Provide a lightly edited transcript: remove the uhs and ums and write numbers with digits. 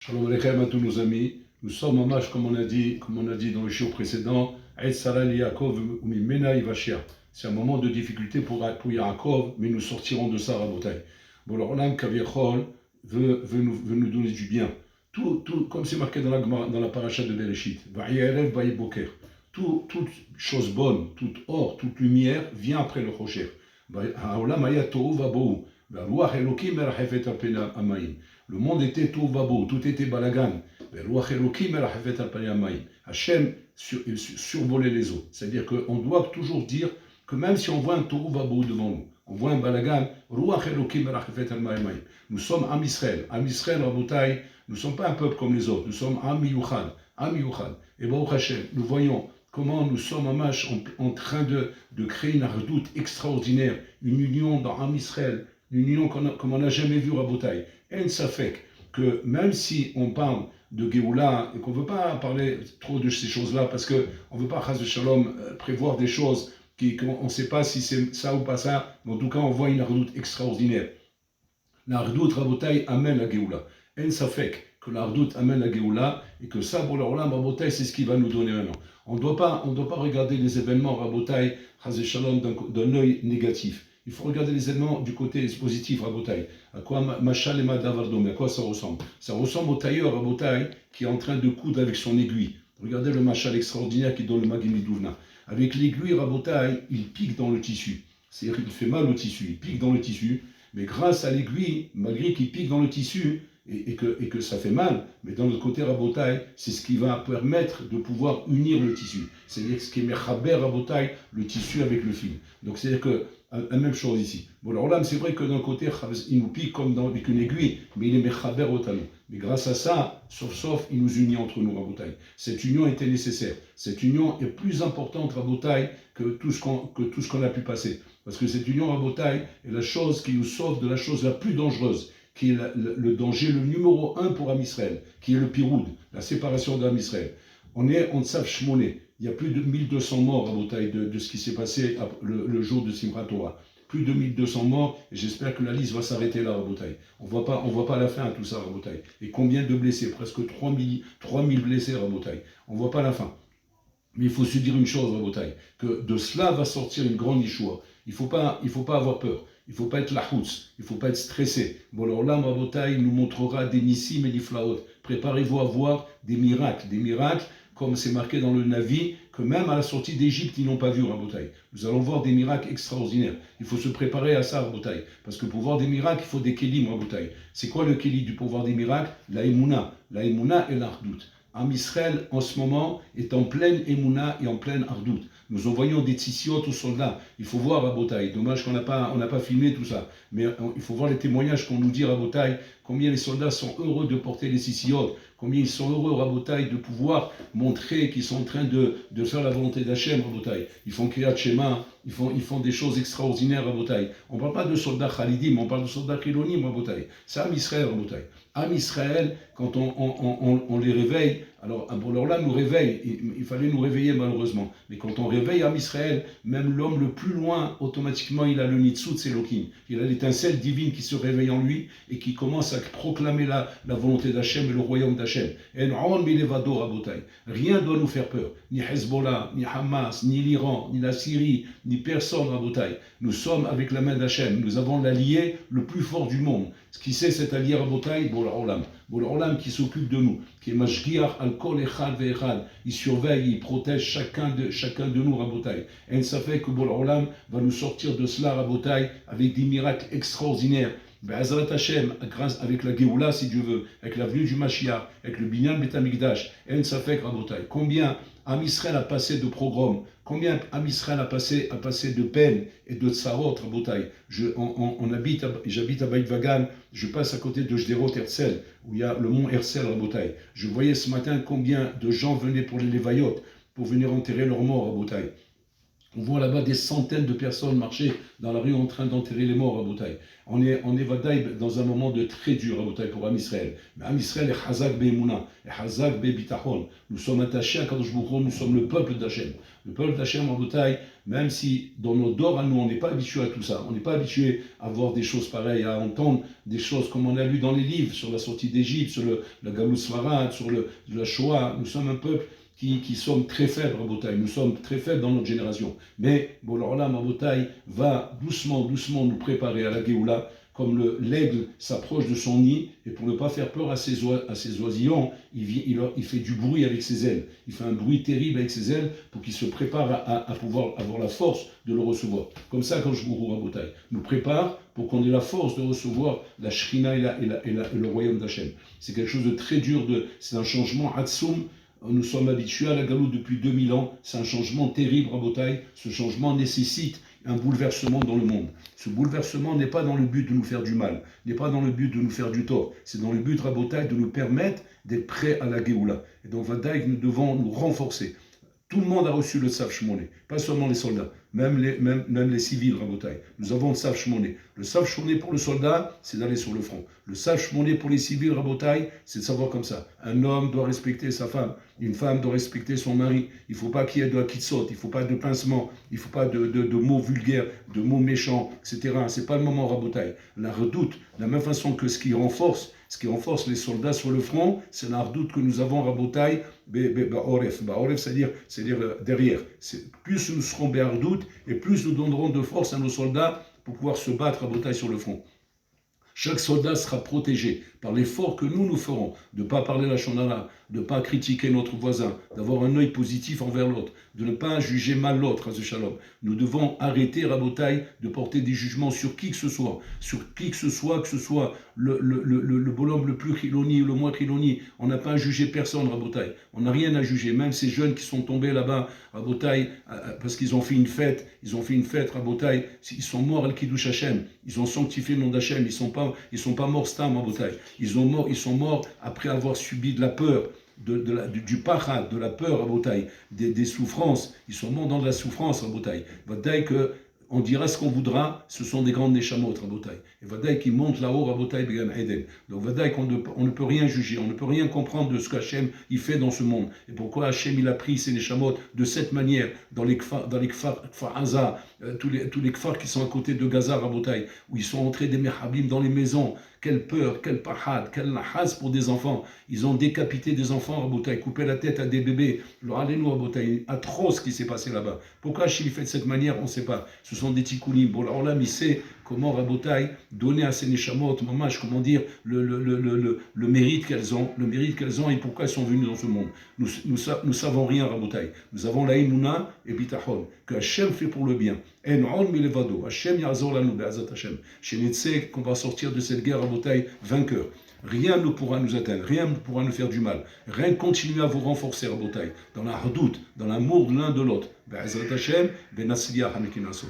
Shalom Aleichem à tous nos amis. Nous sommes en marche, comme on a dit dans le show précédent, Aïd Sarah Yaakov Mimena Ivashia. C'est un moment de difficulté pour Yaakov, mais nous sortirons de ça, Rabotai. Bon, alors, l'âme Kaviachol veut nous donner du bien. Tout, comme c'est marqué dans la paracha de Bereshit, Vaïerev Vaïboker. Toute chose bonne, toute or, toute lumière vient après le Chosher. Haolam Aya Tohu Vabohu. Le monde était tout vabo, tout était balagan. Hachem survolait les eaux. C'est-à-dire qu'on doit toujours dire que même si on voit un tohu vabo devant nous, on voit un balagan, nous sommes Am Israël. Am Israël, Rabotai, nous ne sommes pas un peuple comme les autres, nous sommes Am Miyuchad. Et Baruch Hashem, nous voyons comment nous sommes en train de créer une ardoute extraordinaire, une union dans Am Israël, une union comme on n'a jamais vu Rabotai. Et ça fait que même si on parle de Géoula et qu'on ne veut pas parler trop de ces choses-là parce qu'on ne veut pas, Chas Shalom, prévoir des choses qu'on ne sait pas si c'est ça ou pas ça, mais en tout cas on voit une ardoute extraordinaire. La ardoute Rabotai amène la Géoula. Et ça fait que la ardoute amène la Géoula et que ça, pour l'Olam, Rabotai, c'est ce qu'il va nous donner maintenant. On ne doit pas regarder les événements Rabotai, Chas Shalom, d'un œil négatif. Il faut regarder les éléments du côté positif, Rabotai. À quoi Machal et Madavardom, à quoi ça ressemble? Ça ressemble au tailleur, Rabotai, qui est en train de coudre avec son aiguille. Regardez le Machal extraordinaire qui donne le Magimidouvna. Avec l'aiguille, Rabotai, il pique dans le tissu. C'est-à-dire qu'il fait mal au tissu, il pique dans le tissu. Mais grâce à l'aiguille, malgré qu'il pique dans le tissu, et que ça fait mal, mais d'un autre côté, Rabotai, c'est ce qui va permettre de pouvoir unir le tissu. C'est-à-dire ce qui est Mechaber, Rabotai, le tissu avec le fil. Donc c'est-à-dire que la même chose ici. Bon, alors là, c'est vrai que d'un côté, il nous pique comme avec une aiguille, mais il est Mechaber au talon. Mais grâce à ça, sauf, il nous unit entre nous, Rabotai. Cette union était nécessaire. Cette union est plus importante, Rabotai, que tout ce qu'on a pu passer. Parce que cette union, Rabotai, est la chose qui nous sauve de la chose la plus dangereuse, qui est le danger, le numéro 1 pour Am Israël, qui est le piroud, la séparation d'Am Israël. On est en Tsav Shmoné. Il y a plus de 1200 morts, Rabotai, de ce qui s'est passé le jour de Simchat Torah. Plus de 1200 morts, et j'espère que la liste va s'arrêter là, Rabotai. On voit pas la fin à tout ça, Rabotai. Et combien de blessés? Presque 3000 blessés, Rabotai. On voit pas la fin. Mais il faut se dire une chose, Rabotai, que de cela va sortir une grande Yeshua. Il faut pas avoir peur. Il ne faut pas être lahoutz, il ne faut pas être stressé. Bon, alors là, Rabotai nous montrera des nissim et des flaot. Préparez-vous à voir des miracles comme c'est marqué dans le Navi, que même à la sortie d'Égypte, ils n'ont pas vu, Rabotai. Nous allons voir des miracles extraordinaires. Il faut se préparer à ça, Rabotai. Parce que pour voir des miracles, il faut des kélim, Rabotai. C'est quoi le kéli du pouvoir des miracles? La émouna. La émouna et l'ardoute. Am Israël, en ce moment, est en pleine émouna et en pleine ardoute. Nous envoyons des tzitzit aux soldats. Il faut voir Rabotai. Dommage qu'on n'a pas filmé tout ça. Mais il faut voir les témoignages qu'on nous dit, Rabotai, combien les soldats sont heureux de porter les tzitzit, combien ils sont heureux, Rabotai, de pouvoir montrer qu'ils sont en train de faire la volonté d'Hachem, Rabotai. Ils font Kriyat Shema, ils font des choses extraordinaires, Rabotai. On ne parle pas de soldats Khalidim, on parle de soldats Khilonim, Rabotai. C'est Am Israël, Rabotai. Am Israël, quand on les réveille, alors là, nous réveille, il fallait nous réveiller malheureusement, mais quand on réveille Am Israël, même l'homme le plus loin, automatiquement, il a le Nitzut Elohim, il a l'étincelle divine qui se réveille en lui et qui commence à proclamer la volonté d'Hachem et le royaume d'Hachem. Rien ne doit nous faire peur, ni Hezbollah, ni Hamas, ni l'Iran, ni la Syrie, ni personne, Rabotai. Nous sommes avec la main d'Hachem, nous avons l'allié le plus fort du monde. Ce qui c'est cet allié, Rabotai, Boul-Olam qui s'occupe de nous, qui est Mashgiach al-Kol Echad ve'Echad. Il surveille, il protège chacun de nous, Rabotai. Et ça fait que Boul-Olam va nous sortir de cela, Rabotai, avec des miracles extraordinaires. Be'ezrat Hashem, grâce avec la Géoula, si Dieu veut, avec la venue du Mashiach, avec le Binyan Bet Hamikdash, et ça fait, Rabotai. Combien Am Israël a passé de programmes, combien Am Israël a passé de peine et de tsarot, Rabotai. J'habite à Beit Vagan, je passe à côté de Jderot Herzl, où il y a le mont Herzl, Rabotai. Je voyais ce matin combien de gens venaient pour les Levayot, pour venir enterrer leurs morts, Rabotai. On voit là-bas des centaines de personnes marcher dans la rue en train d'enterrer les morts, Rabotai. On est Vadaï dans un moment de très dur, Rabotai, pour Am Israël. Mais Am Israël est Hazak Be'emouna, est Hazak Be'bitachon. Nous sommes attachés à Kadosh Baruch Hu, nous sommes le peuple d'Hachem. Le peuple d'Hachem, Rabotai, même si dans nos dors à nous, on n'est pas habitué à tout ça, on n'est pas habitué à voir des choses pareilles, à entendre des choses comme on a lu dans les livres, sur la sortie d'Égypte, sur la Galous Sfarad, sur la Shoah. Nous sommes un peuple qui sommes très faibles, Rabotai. Nous sommes très faibles dans notre génération. Mais Boul-Olam, Rabotai, va doucement, doucement nous préparer à la Géoula, comme l'aigle s'approche de son nid, et pour ne pas faire peur à ses oisillons, il fait du bruit avec ses ailes. Il fait un bruit terrible avec ses ailes pour qu'il se prépare à pouvoir avoir la force de le recevoir. Comme ça, quand je vous Rabotai, nous prépare pour qu'on ait la force de recevoir la Shrina et le royaume d'Hachem. C'est quelque chose de très dur, c'est un changement Hatsoum. Nous sommes habitués à la galoute depuis 2000 ans. C'est un changement terrible, Rabotai. Ce changement nécessite un bouleversement dans le monde. Ce bouleversement n'est pas dans le but de nous faire du mal, n'est pas dans le but de nous faire du tort. C'est dans le but, Rabotai, de nous permettre d'être prêts à la Géoula. Et donc, Vadaï, nous devons nous renforcer. Tout le monde a reçu le Tzav Shmoné, pas seulement les soldats, même les civils, Rabotai. Nous avons le Tzav Shmoné. Le Tzav Shmoné pour le soldat, c'est d'aller sur le front. Le Tzav Shmoné pour les civils, Rabotai, c'est de savoir comme ça. Un homme doit respecter sa femme, une femme doit respecter son mari. Il ne faut pas qu'il y ait de kitsot, il ne faut pas de pincement, il ne faut pas de mots vulgaires, de mots méchants, etc. Ce n'est pas le moment, Rabotai. La redoute, de la même façon que ce qui renforce les soldats sur le front, c'est la redoute que nous avons, Rabotai, Ba'oref, c'est-à-dire derrière. Plus nous serons Béardout et plus nous donnerons de force à nos soldats pour pouvoir se battre, Rabotai, sur le front. Chaque soldat sera protégé par l'effort que nous ferons de ne pas parler la shonara, de ne pas critiquer notre voisin, d'avoir un œil positif envers l'autre, de ne pas juger mal l'autre, à ce shalom. Nous devons arrêter, Rabotai, de porter des jugements sur qui que ce soit, que ce soit le bonhomme le plus chiloni ou le moins chiloni. On n'a pas à juger personne, Rabotai. On n'a rien à juger, même ces jeunes qui sont tombés là-bas, Rabotai, parce qu'ils ont fait une fête, Rabotai, ils sont morts al-Kiddush Hashem, ils ont sanctifié le nom d'Hachem, ils sont pas morts stam, Rabotai. Ils sont morts après avoir subi de la peur, du pachad, de la peur, Rabotai, des souffrances. Ils sont morts dans de la souffrance, Rabotai. Vadaï que on dira ce qu'on voudra, ce sont des grandes neshamot, Rabotai. Et Vadaï qui monte là-haut, Rabotai, Began Eden. Donc Vadaï qu'on ne peut rien juger, on ne peut rien comprendre de ce qu'Hachem il fait dans ce monde. Et pourquoi Hachem il a pris ces neshamot de cette manière dans les kfar Aza, tous les kfars qui sont à côté de Gaza, Rabotai, où ils sont entrés des mehabim dans les maisons. Quelle peur, quel pahad, quel nahaz pour des enfants. Ils ont décapité des enfants, Rabotai, coupé la tête à des bébés. Alors allez-nous, Rabotai, atroce ce qui s'est passé là-bas. Pourquoi Hachem fait de cette manière, on ne sait pas. Ce sont des tikkunim. Bon, alors là, il sait comment, Rabotai, donner à ces neshamot, mamash, comment dire, le mérite qu'elles ont, et pourquoi elles sont venues dans ce monde. Nous savons rien, Rabotai. Nous avons la imuna et bitachon, que Hachem fait pour le bien. En on milevado, Hachem yazor lanu be'azat Hachem. Chez Netzek, qu'on va sortir de cette guerre, Rabotai, vainqueur. Rien ne pourra nous atteindre, rien ne pourra nous faire du mal. Rien continue à vous renforcer, Rabotai, dans la redoute, dans l'amour de l'un de l'autre. Be'azat Hachem, be'nasliya hamikin asod.